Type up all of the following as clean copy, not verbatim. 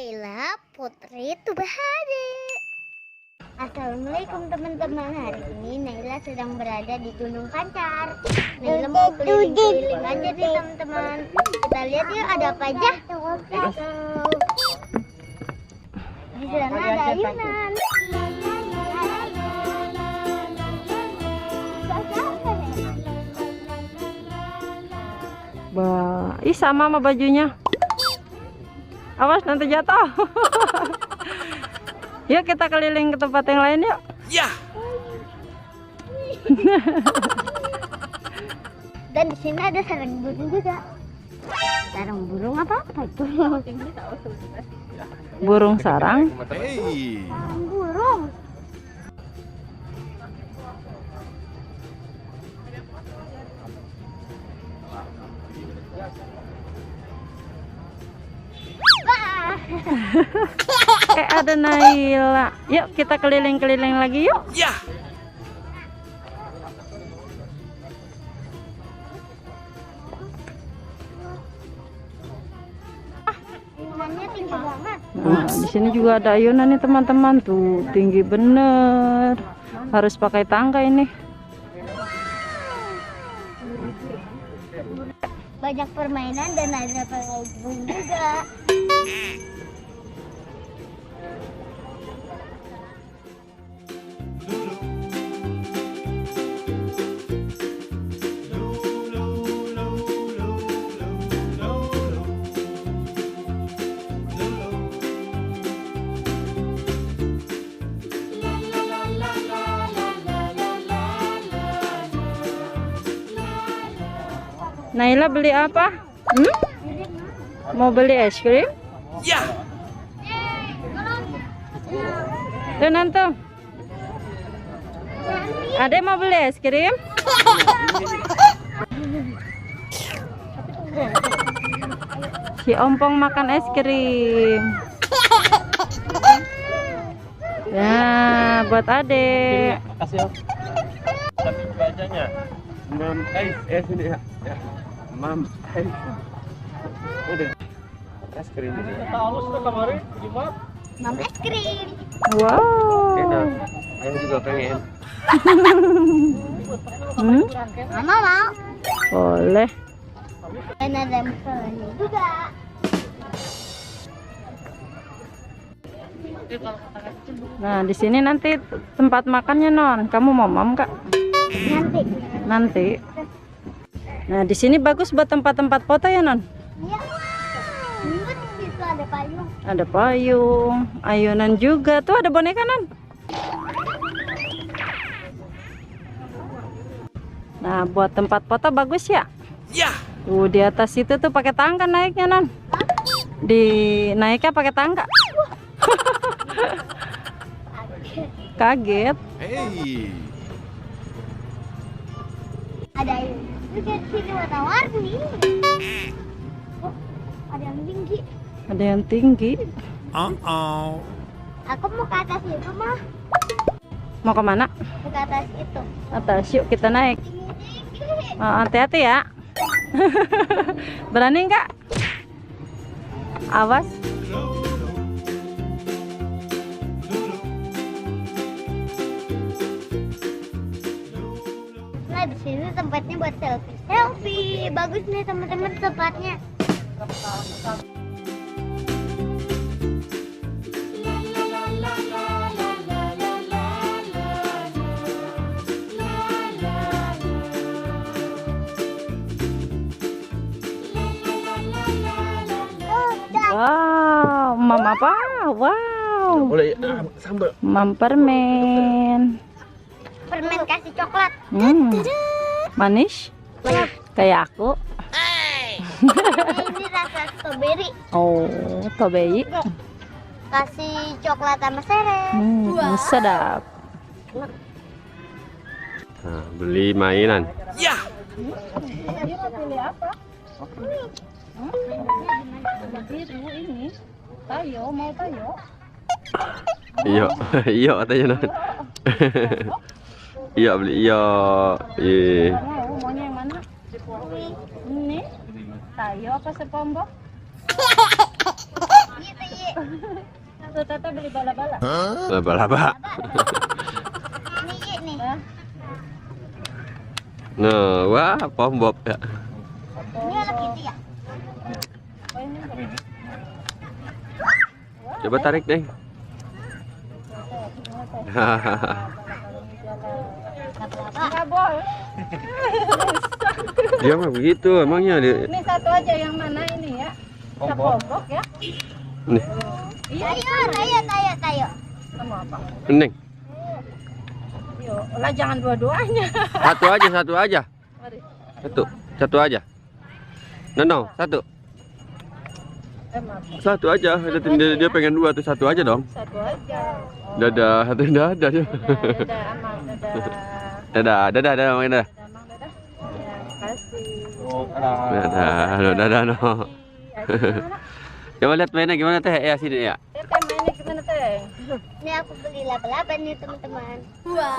Naila Putri Tubahade. Assalamualaikum teman-teman. Hari ini Naila sedang berada di Gunung Pancar. Naila mau keliling-keliling aja nih teman-teman. Kita lihat yuk ada apa aja. Let's go. Di sana ada ayunan. Ih sama bajunya. Awas nanti jatuh. Yuk kita keliling ke tempat yang lain yuk. Ya. Dan di sini ada sarang burung juga. Sarang burung apa itu? Burung sarang. Sarang burung. Ada Naila. Yuk kita keliling-keliling lagi yuk. Ya. Ayunannya tinggi banget. Nah, di sini juga ada ayunan nih teman-teman, tuh tinggi bener. Harus pakai tangga ini. Banyak permainan dan ada playground juga. Naila beli apa? Mau beli es krim? Ya. Tuh nanti. Ada mau beli es krim? Si Ompong makan es krim. Ya, buat adek. Kasih tapi bacanya Mam sini ya. Mam udah es krim ini. Mam es krim. Wow. Enak. Ayo juga pengen. Mama mau. Boleh. Dan ada masalahnya juga. Nah, di sini nanti tempat makannya Non. Kamu mau Kak? Nanti. Nanti. Nah, di sini bagus buat tempat-tempat foto ya Non. Iya. Ini di situ ada payung. Ada payung, ayunan juga. Tuh ada boneka Non. Nah, buat tempat foto bagus ya. Ya. Tuh di atas itu tuh pakai tangga naiknya Non. Naiknya pakai tangga. Kaget. Hey. Ada ayun juga di sini warna-warni. Oh, ada yang tinggi. Ada yang tinggi. Aku mau ke atas itu mah. Mau kemana? Ke atas itu. Atas, yuk kita naik. Tinggi. Oh, hati-hati ya. Berani nggak? Awas. Nah, di sini tempatnya buat selfie. Bagus nih teman-teman tempatnya. Wow, mam apa? Wow. Boleh sambal. Mam permen. Permen kasih coklat. Manis? Kayak aku. Ini rasa strawberry. Oh, tobeyi. Kasih coklat sama serai. Sedap. Nah, beli mainan. Ya. Pilih apa? Ini. Tayo, mau tayo? Iya, iya katanya Non. Iya beli iya. Iya. Maunya yang mana? Ini. Tayo apa sepombok? Gitu Ye. Tuh, Tata beli bala-bala. Laba-laba. Ini Ye nih. Nah, wah, pom bob ya. Ini anak itu ya. Coba tarik deh. Nggak boleh. Dia mah begitu emangnya dia. Ini satu aja yang mana ini ya? Pombok ya? Nih, Tayo. Sama apa? Neng. Yuk, lah jangan dua-duanya. Satu aja. Mari. Satu aja. No, satu. Maaf. Satu aja. Dia pengen dua tuh, satu aja dong. Satu aja. Dadah, dadah dia. Dadah, Amang, dadah. Dadah, Mang, dadah. Dadah, Amang, dadah. Ya, kasih. Dadah, no. Coba lihat mainnya gimana teh? Ya sini ya. Teh mainnya gimana teh? Ini aku beli laba-laba nih teman-teman. Wow.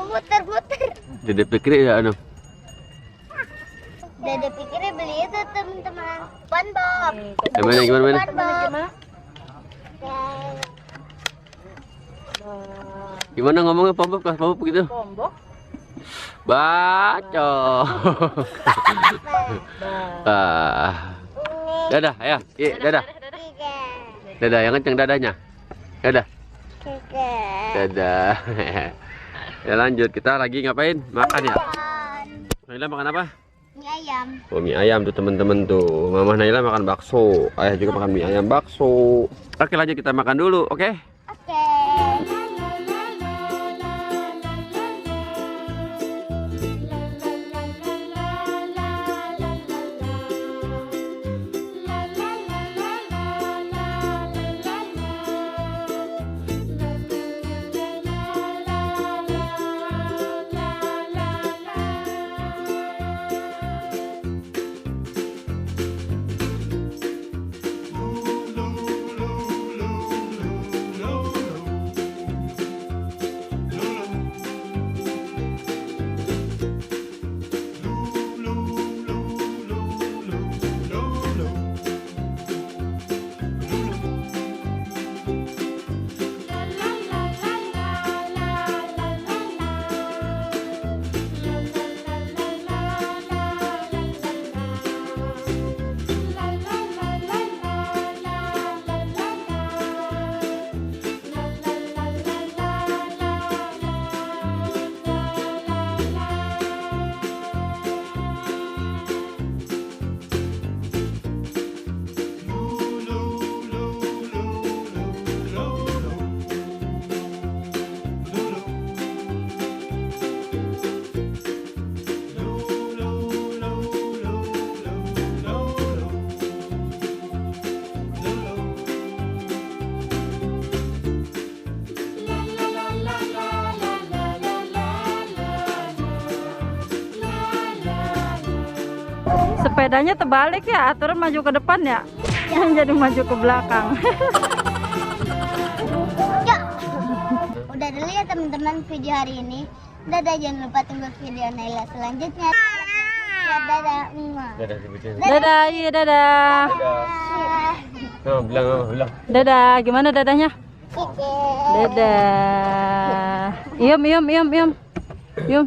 Muter-muter. Jadi pikir ya anu. Dede pikirnya beli itu teman-teman. SpongeBob. Gimana? SpongeBob. Gimana ngomongnya pom bob gitu? Pombok. Baco. Dadah, ya. Dadah. Dadah, yang kenceng dadanya. Dadah. Dadah. Ya lanjut, kita lagi ngapain? Makan ya? Naila makan apa? Mie ayam. Oh, mie ayam tuh teman-teman tuh. Mama Naila makan bakso. Ayah juga makan mie ayam bakso. Oke, lanjut kita makan dulu, oke? Oke. Sepedanya terbalik ya, aturan maju ke depan ya. Jadi maju ke belakang. Ya. Udah dulu ya teman-teman video hari ini. Dadah, jangan lupa tunggu video Naila selanjutnya. Ya, dadah. Dadah, iya dadah. Nah, bilang. Dadah, gimana dadahnya? Oke. Dadah. Ium. Ium.